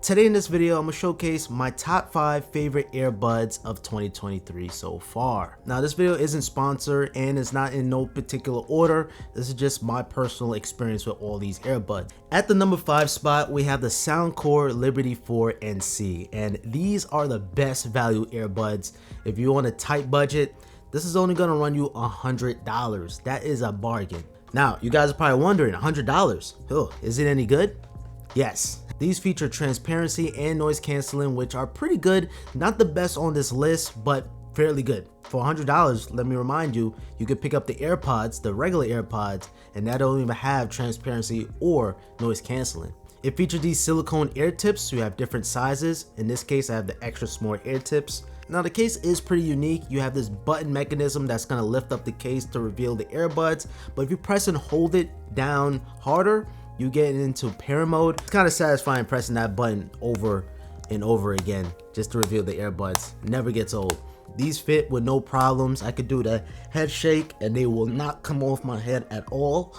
Today in this video, I'm gonna showcase my top 5 favorite earbuds of 2023 so far. Now this video isn't sponsored and it's not in no particular order. This is just my personal experience with all these earbuds. At the number 5 spot, we have the Soundcore Liberty 4 NC, and these are the best value earbuds. If you want a tight budget, this is only gonna run you $100. That is a bargain. Now, you guys are probably wondering, $100, oh, is it any good? Yes. These feature transparency and noise canceling, which are pretty good. Not the best on this list, but fairly good. For $100, let me remind you, you could pick up the AirPods, the regular AirPods, and that don't even have transparency or noise canceling. It features these silicone ear tips, so you have different sizes. In this case, I have the extra small ear tips. Now the case is pretty unique. You have this button mechanism that's gonna lift up the case to reveal the earbuds, but if you press and hold it down harder, you get into pair mode. It's kind of satisfying pressing that button over and over again just to reveal the earbuds. Never gets old. These fit with no problems. I could do the head shake and they will not come off my head at all.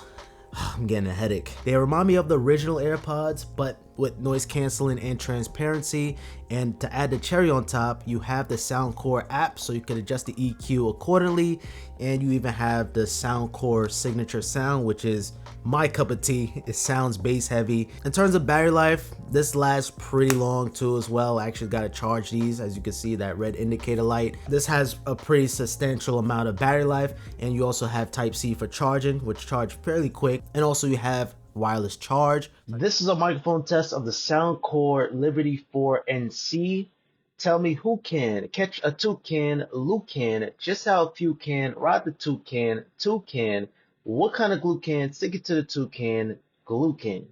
I'm getting a headache. They remind me of the original AirPods, but with noise canceling and transparency. And to add the cherry on top, you have the Soundcore app, so you can adjust the EQ accordingly. And you even have the Soundcore signature sound, which is my cup of tea. It sounds bass heavy. In terms of battery life, this lasts pretty long too as well. I actually got to charge these, as you can see that red indicator light. This has a pretty substantial amount of battery life, and you also have Type-C for charging, which charge fairly quick. And also you have wireless charge. This is a microphone test of the Soundcore Liberty 4 NC. Tell me who can catch a toucan, Lucan, just how few can ride the toucan, what kind of glue can stick it to the toucan, glue can.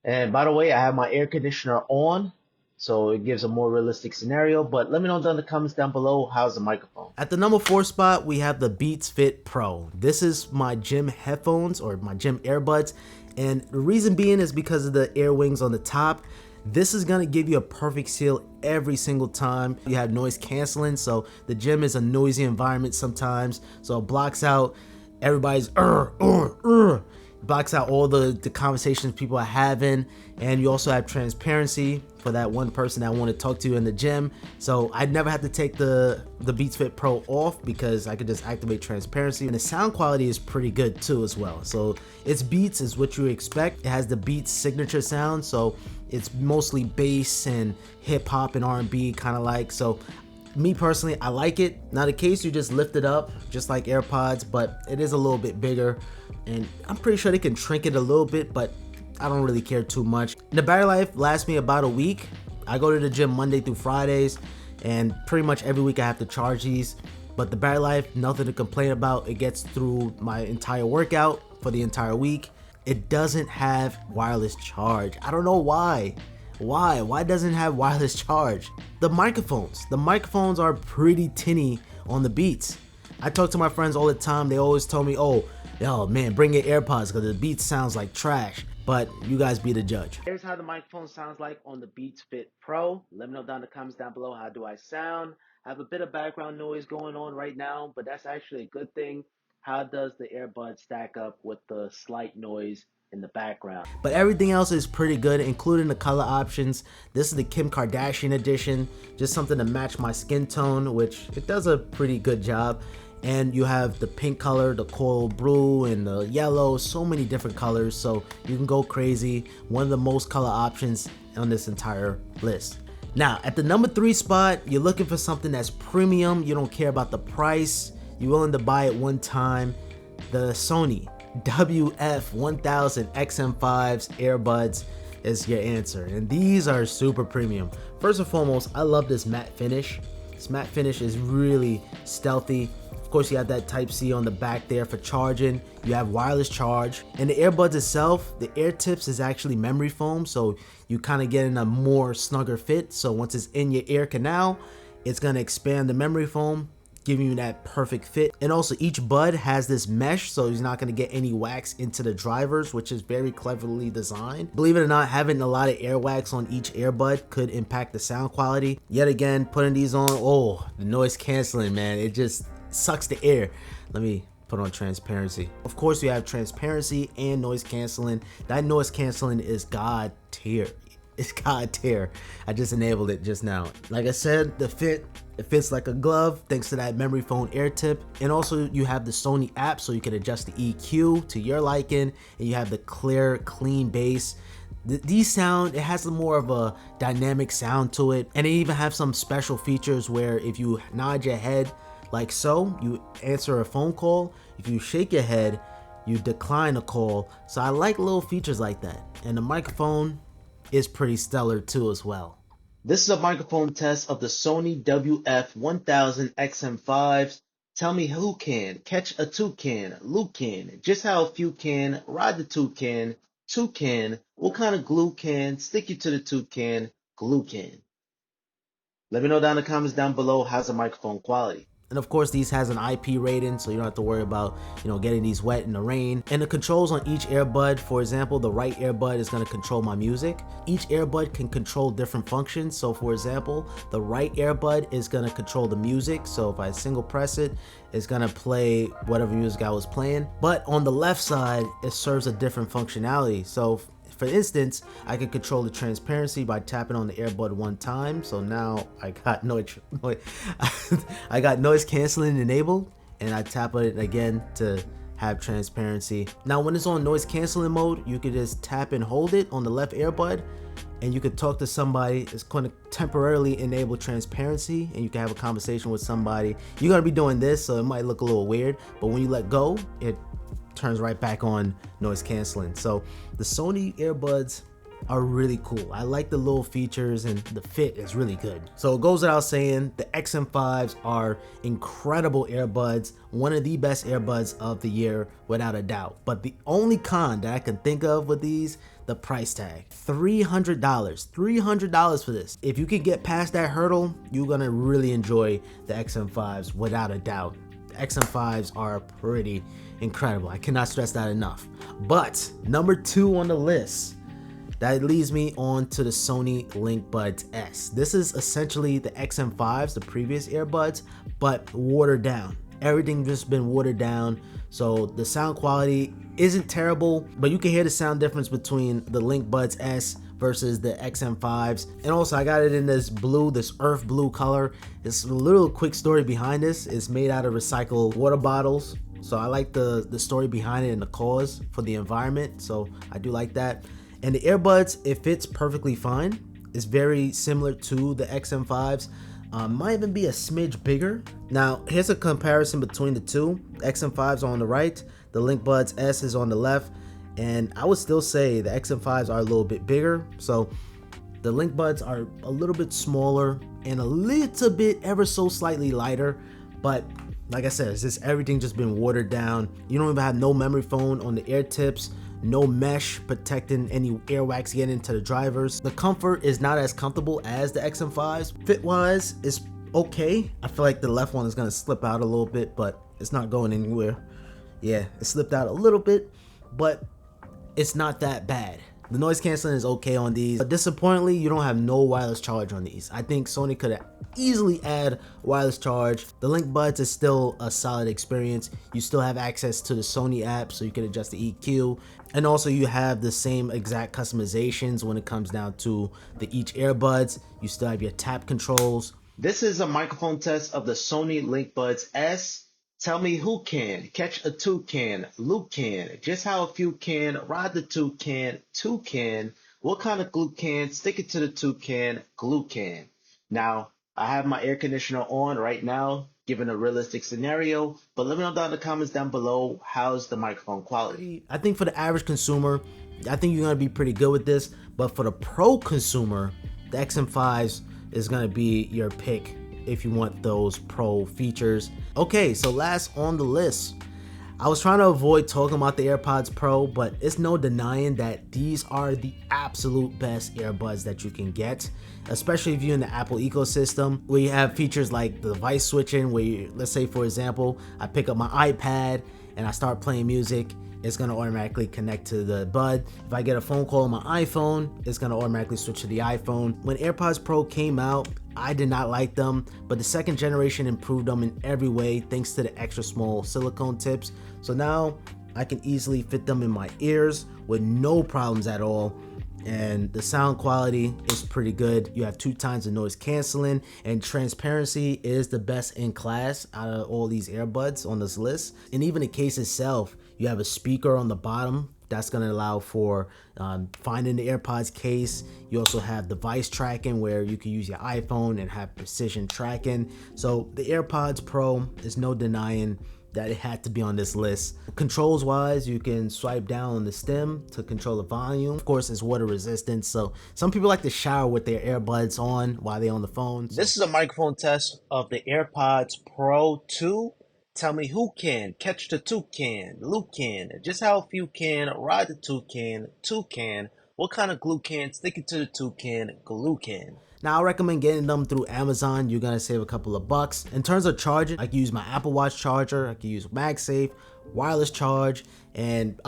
And by the way, I have my air conditioner on, so it gives a more realistic scenario, but let me know down in the comments down below, how's the microphone. At the number 4 spot, we have the Beats Fit Pro. This is my gym headphones, or my gym earbuds, and the reason being is because of the air wings on the top. This is gonna give you a perfect seal every single time. You have noise canceling, so the gym is a noisy environment sometimes, so it blocks out everybody's blocks out all the conversations people are having. And you also have transparency for that one person that want to talk to you in the gym. So I never had to take the Beats Fit Pro off because I could just activate transparency. And the sound quality is pretty good too as well. So it's Beats is what you expect. It has the Beats signature sound, so it's mostly bass and hip hop and R&B kind of like. So me personally, I like it. Now the case, you just lift it up just like AirPods, but it is a little bit bigger, and I'm pretty sure they can shrink it a little bit, but I don't really care too much. The battery life lasts me about a week. I go to the gym Monday through Fridays, and pretty much every week I have to charge these, but the battery life, nothing to complain about. It gets through my entire workout for the entire week. It doesn't have wireless charge. I don't know why. Why doesn't it have wireless charge? The microphones are pretty tinny on the Beats. I talk to my friends all the time. They always tell me, oh man, bring your AirPods because the Beats sounds like trash. But you guys be the judge. Here's how the microphone sounds like on the Beats Fit Pro. Let me know down in the comments down below, how do I sound? I have a bit of background noise going on right now, but that's actually a good thing. How does the earbuds stack up with the slight noise in the background? But everything else is pretty good, including the color options. This is the Kim Kardashian edition, just something to match my skin tone, which it does a pretty good job. And you have the pink color, the coral blue, and the yellow, so many different colors, so you can go crazy. One of the most color options on this entire list. Now at the number 3 spot, you're looking for something that's premium. You don't care about the price, you're willing to buy it one time. The Sony WF-1000 XM5s earbuds is your answer, and these are super premium. First and foremost, I love this matte finish. This matte finish is really stealthy. Of course, you have that Type-C on the back there for charging. You have wireless charge, and the earbuds itself, the air tips is actually memory foam, so you kind of get in a more snugger fit. So once it's in your ear canal, it's gonna expand the memory foam, giving you that perfect fit. And also each bud has this mesh, so you're not gonna get any wax into the drivers, which is very cleverly designed. Believe it or not, having a lot of air wax on each earbud could impact the sound quality. Yet again, putting these on, oh, the noise canceling, man, it just sucks the air. Let me put on transparency. Of course, you have transparency and noise canceling. That noise canceling is god tier. it's god tier. I just enabled it just now. Like I said, the fit, it fits like a glove thanks to that memory foam air tip. And also you have the Sony app, so you can adjust the EQ to your liking, and you have the clear, clean bass. These sound, it has more of a dynamic sound to it, and they even have some special features where if you nod your head like so, you answer a phone call. If you shake your head, you decline a call. So I like little features like that, and the microphone is pretty stellar too as well. This is a microphone test of the Sony WF-1000 XM5s. Tell me who can catch a toucan, Luke can, just how a few can, ride the toucan, what kind of glue can stick you to the toucan, glue can. Let me know down in the comments down below, how's the microphone quality. And of course, these has an IP rating, so you don't have to worry about, getting these wet in the rain. And the controls on each earbud, for example, the right earbud is going to control my music. Each earbud can control different functions. So for example, the right earbud is going to control the music. So if I single press it, it's going to play whatever music I was playing. But on the left side, it serves a different functionality. So for instance, I can control the transparency by tapping on the earbud one time. So now I got I got noise canceling enabled, and I tap on it again to have transparency. Now when it's on noise canceling mode, you can just tap and hold it on the left earbud, and you could talk to somebody. It's going to temporarily enable transparency, and you can have a conversation with somebody. You're going to be doing this, so it might look a little weird, but when you let go, it turns right back on noise canceling. So the Sony earbuds are really cool. I like the little features, and the fit is really good. So it goes without saying, the XM5s are incredible earbuds, one of the best earbuds of the year without a doubt. But the only con that I can think of with these, the price tag, $300 for this. If you can get past that hurdle, you're gonna really enjoy the XM5s without a doubt. The XM5s are pretty incredible. I cannot stress that enough. But number 2 on the list, that leads me on to the Sony Linkbuds S. This is essentially the XM5s, the previous earbuds, but watered down. Everything just been watered down, so the sound quality isn't terrible, but you can hear the sound difference between the Linkbuds S versus the XM5s. And also I got it in this blue, this earth blue color. It's a little quick story behind this. It's made out of recycled water bottles. So I like the story behind it and the cause for the environment. So I do like that. And the earbuds, it fits perfectly fine. It's very similar to the XM5s. Might even be a smidge bigger. Now, here's a comparison between the two. The XM5s are on the right, the Linkbuds S is on the left. And I would still say the XM5s are a little bit bigger. So the Linkbuds are a little bit smaller and a little bit ever so slightly lighter. But like I said, it's just everything just been watered down. You don't even have no memory foam on the ear tips, no mesh protecting any earwax getting into the drivers. The comfort is not as comfortable as the XM5s. Fit wise, it's okay. I feel like the left one is gonna slip out a little bit, but it's not going anywhere. Yeah, it slipped out a little bit, but it's not that bad. The noise canceling is okay on these, but disappointingly, you don't have no wireless charge on these. I think Sony could easily add wireless charge. The Linkbuds is still a solid experience. You still have access to the Sony app, so you can adjust the EQ. And also you have the same exact customizations when it comes down to each earbuds. You still have your tap controls. This is a microphone test of the Sony Linkbuds S. Tell me who can catch a toucan, Luke can, just how a few can, ride the toucan, what kind of glue can, stick it to the toucan, glue can. Now, I have my air conditioner on right now, given a realistic scenario, but let me know down in the comments down below, how's the microphone quality? I think for the average consumer, I think you're gonna be pretty good with this, but for the pro consumer, the XM5s is gonna be your pick if you want those pro features. Okay, so last on the list, I was trying to avoid talking about the AirPods Pro, but it's no denying that these are the absolute best earbuds that you can get, especially if you're in the Apple ecosystem, where you have features like the device switching, where you, let's say for example, I pick up my iPad and I start playing music, it's gonna automatically connect to the bud. If I get a phone call on my iPhone, it's gonna automatically switch to the iPhone. When AirPods Pro came out, I did not like them, but the second generation improved them in every way thanks to the extra small silicone tips. So now I can easily fit them in my ears with no problems at all. and the sound quality is pretty good. You have 2 times the noise canceling, and transparency is the best in class out of all these earbuds on this list. And even the case itself, you have a speaker on the bottom that's going to allow for finding the AirPods case. You also have device tracking where you can use your iPhone and have precision tracking. So the AirPods Pro is no denying that it had to be on this list. Controls wise, you can swipe down on the stem to control the volume. Of course, it's water resistant, so some people like to shower with their earbuds on while they're on the phone. This is a microphone test of the AirPods Pro 2. Tell me who can catch the toucan, Lucan, just how few can ride the toucan, what kind of glue can stick it to the toucan, glue can. Now I recommend getting them through Amazon. You're gonna save a couple of bucks. In terms of charging, I can use my Apple Watch charger, I can use MagSafe, wireless charge, and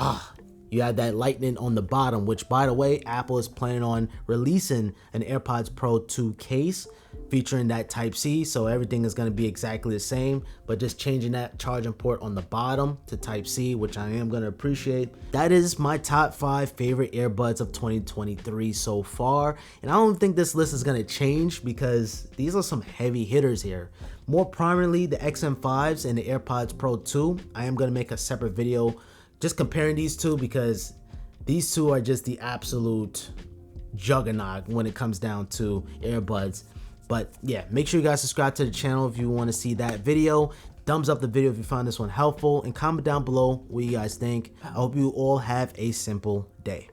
you have that lightning on the bottom, which by the way, Apple is planning on releasing an AirPods Pro 2 case featuring that Type-C, so everything is going to be exactly the same, but just changing that charging port on the bottom to Type-C, which I am going to appreciate. That is my top 5 favorite earbuds of 2023 so far, and I don't think this list is going to change because these are some heavy hitters here. More prominently, the XM5s and the AirPods Pro 2. I am going to make a separate video just comparing these two because these two are just the absolute juggernaut when it comes down to earbuds. But yeah, make sure you guys subscribe to the channel if you want to see that video. Thumbs up the video if you found this one helpful, and comment down below what you guys think. I hope you all have a simple day.